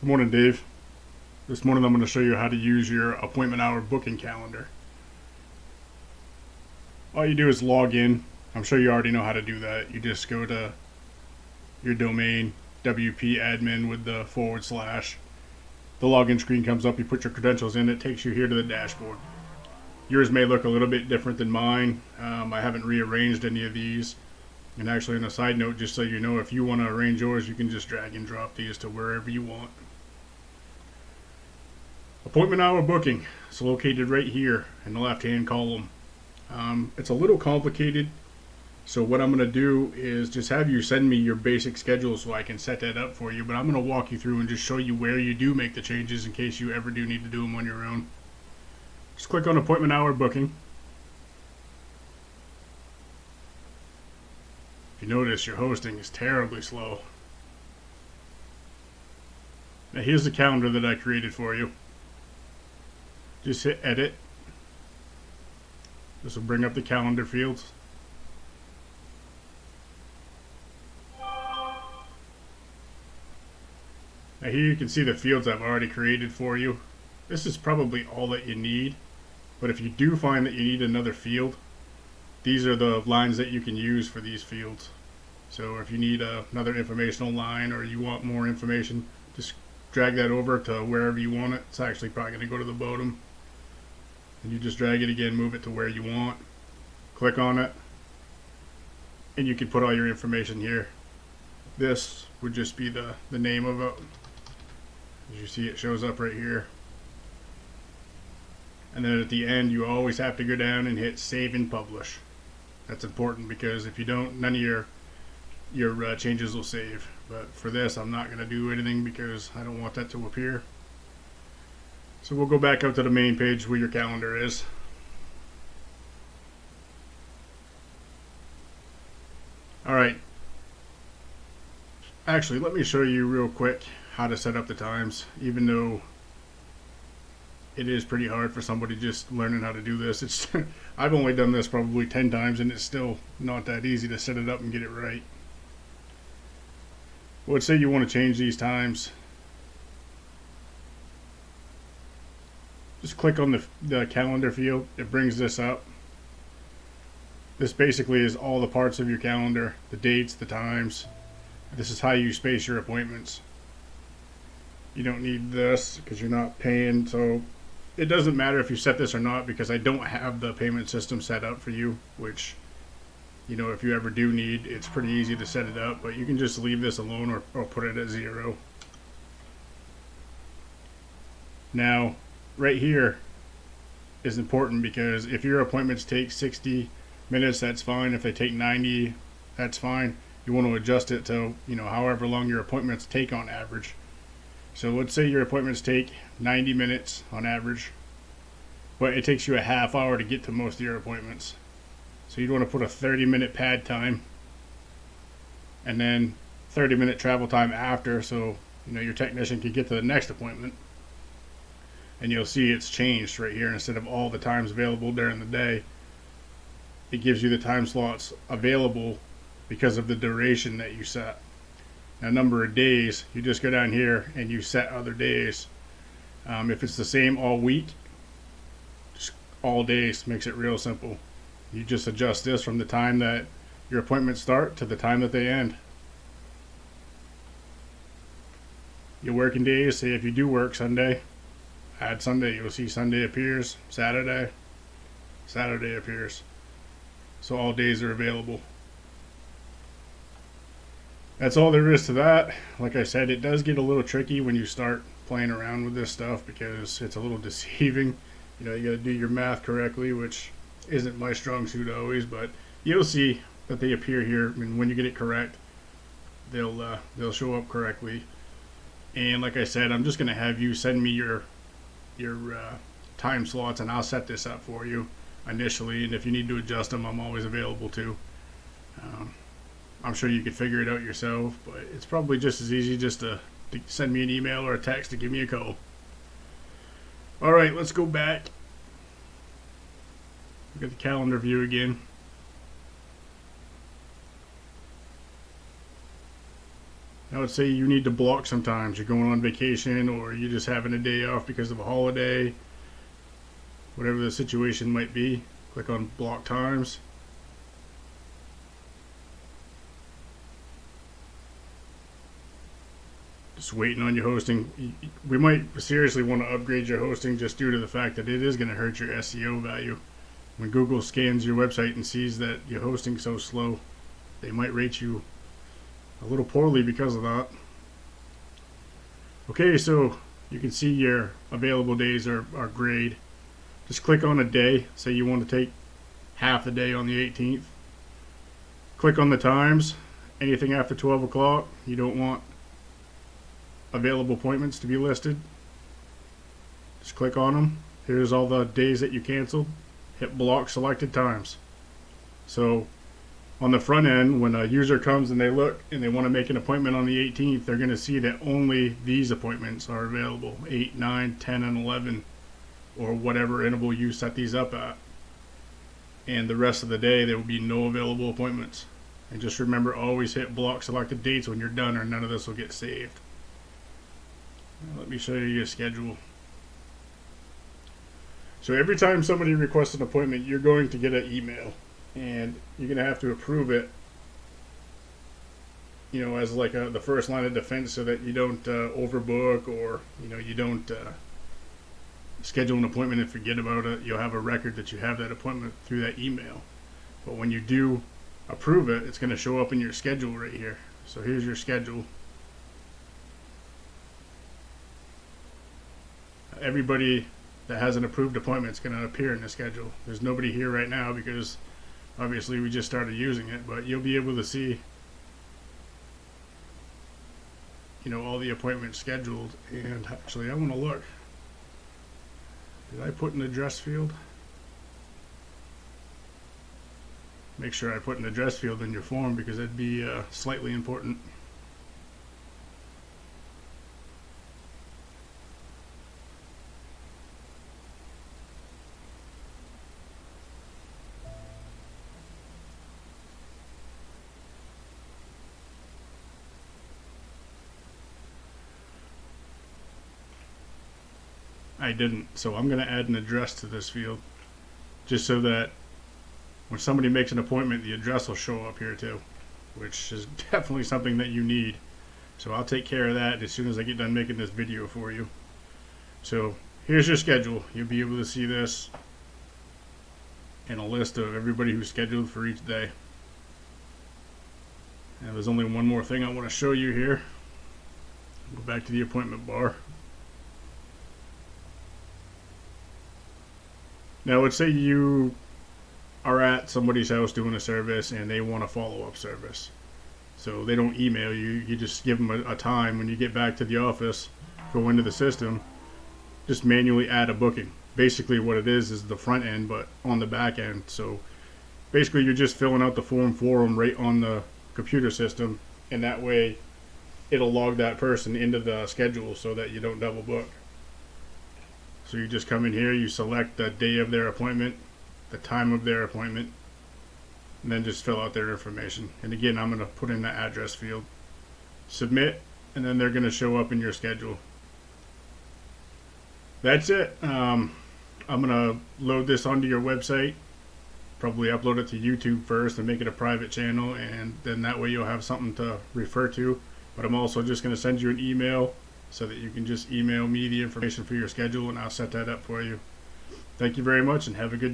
Good morning, Dave. This morning I'm going to show you how to use your appointment hour booking calendar. All you do is log in. I'm sure you already know how to do that. You just go to your domain, WP admin with the /. The login screen comes up, you put your credentials in, it takes you here to the dashboard. Yours may look a little bit different than mine. I haven't rearranged any of these. And actually, on a side note, just so you know, if you want to arrange yours, you can just drag and drop these to wherever you want. Appointment hour booking. It's located right here in the left-hand column. It's a little complicated, so what I'm going to do is just have you send me your basic schedule so I can set that up for you, but I'm going to walk you through and just show you where you do make the changes in case you ever do need to do them on your own. Just click on appointment hour booking. If you notice, your hosting is terribly slow. Now here's the calendar that I created for you. Just hit edit. This will bring up the calendar fields. Now here you can see the fields I've already created for you. This is probably all that you need, but if you do find that you need another field, these are the lines that you can use for these fields. So if you need another informational line or you want more information, just drag that over to wherever you want it. It's actually probably going to go to the bottom. And you just drag it again, move it to where you want, click on it, and you can put all your information here. This would just be the name of it. As you see, it shows up right here. And then at the end, you always have to go down and hit save and publish. That's important because if you don't, none of your changes will save. But for this, I'm not going to do anything because I don't want that to appear. So we'll go back up to the main page where your calendar is. Alright. Actually, let me show you real quick how to set up the times, even though it is pretty hard for somebody just learning how to do this. I've only done this probably 10 times and it's still not that easy to set it up and get it right. Well, let's say you want to change these times. Just click on the calendar field. It brings this up. This basically is all the parts of your calendar, the dates, the times. This is how you space your appointments. You don't need this because you're not paying, so it doesn't matter if you set this or not because I don't have the payment system set up for you, which, you know, if you ever do need, it's pretty easy to set it up, but you can just leave this alone or put it at 0. Now, right here is important because if your appointments take 60 minutes, that's fine. If they take 90, that's fine. You want to adjust it to, you know, however long your appointments take on average. So let's say your appointments take 90 minutes on average, but it takes you a half hour to get to most of your appointments. So you'd want to put a 30-minute pad time and then 30-minute travel time after, so you know your technician can get to the next appointment. And you'll see it's changed right here. Instead of all the times available during the day, it gives you the time slots available because of the duration that you set. Now, number of days, you just go down here and you set other days. If it's the same all week, just all days makes it real simple. You just adjust this from the time that your appointments start to the time that they end. Your working days, say if you do work Sunday, add Sunday. You'll see Sunday appears, Saturday appears. So all days are available. That's all there is to that. Like I said, it does get a little tricky when you start playing around with this stuff because it's a little deceiving. You know, you got to do your math correctly, which isn't my strong suit always, but you'll see that they appear here, and when you get it correct, they'll show up correctly. And like I said, I'm just going to have you send me your time slots, and I'll set this up for you initially. And if you need to adjust them, I'm always available too. I'm sure you could figure it out yourself, but it's probably just as easy just to send me an email or a text to give me a call. All right, let's go back. Look at the calendar view again. Now let's say you need to block sometimes. You're going on vacation or you're just having a day off because of a holiday. Whatever the situation might be. Click on block times. Just waiting on your hosting. We might seriously want to upgrade your hosting just due to the fact that it is going to hurt your SEO value. When Google scans your website and sees that your hosting's so slow, they might rate you a little poorly because of that. Okay, so you can see your available days are grayed. Just click on a day. Say you want to take half the day on the 18th. Click on the times. Anything after 12 o'clock, you don't want available appointments to be listed. Just click on them. Here's all the days that you canceled. Hit block selected times. So on the front end, when a user comes and they look and they want to make an appointment on the 18th, they're going to see that only these appointments are available, 8, 9, 10, and 11, or whatever interval you set these up at. And the rest of the day, there will be no available appointments. And just remember, always hit block selected dates when you're done, or none of this will get saved. Now let me show you your schedule. So every time somebody requests an appointment, you're going to get an email. And you're going to have to approve it, as like the first line of defense, so that you don't overbook, or you don't schedule an appointment and forget about it. You'll have a record that you have that appointment through that email. But when you do approve it, it's going to show up in your schedule right here. So here's your schedule. Everybody that has an approved appointment is going to appear in the schedule. There's nobody here right now because obviously we just started using it, but you'll be able to see all the appointments scheduled. And actually, I want to look. Did I put an address field? Make sure I put an address field in your form, because that'd be slightly important. I didn't, so I'm going to add an address to this field, just so that when somebody makes an appointment, the address will show up here too, which is definitely something that you need. So I'll take care of that as soon as I get done making this video for you. So here's your schedule. You'll be able to see this and a list of everybody who's scheduled for each day. And there's only one more thing I want to show you here. Go back to the appointment bar. Now let's say you are at somebody's house doing a service and they want a follow-up service. So they don't email you, you just give them a time. When you get back to the office, go into the system, just manually add a booking. Basically what it is the front end, but on the back end. So basically you're just filling out the form for them right on the computer system, and that way it'll log that person into the schedule so that you don't double book. So you just come in here, you select the day of their appointment, the time of their appointment, and then just fill out their information. And again, I'm going to put in the address field. Submit, and then they're going to show up in your schedule. That's it. I'm going to load this onto your website, probably upload it to YouTube first and make it a private channel, and then that way you'll have something to refer to. But I'm also just going to send you an email so that you can just email me the information for your schedule, and I'll set that up for you. Thank you very much, and have a good day.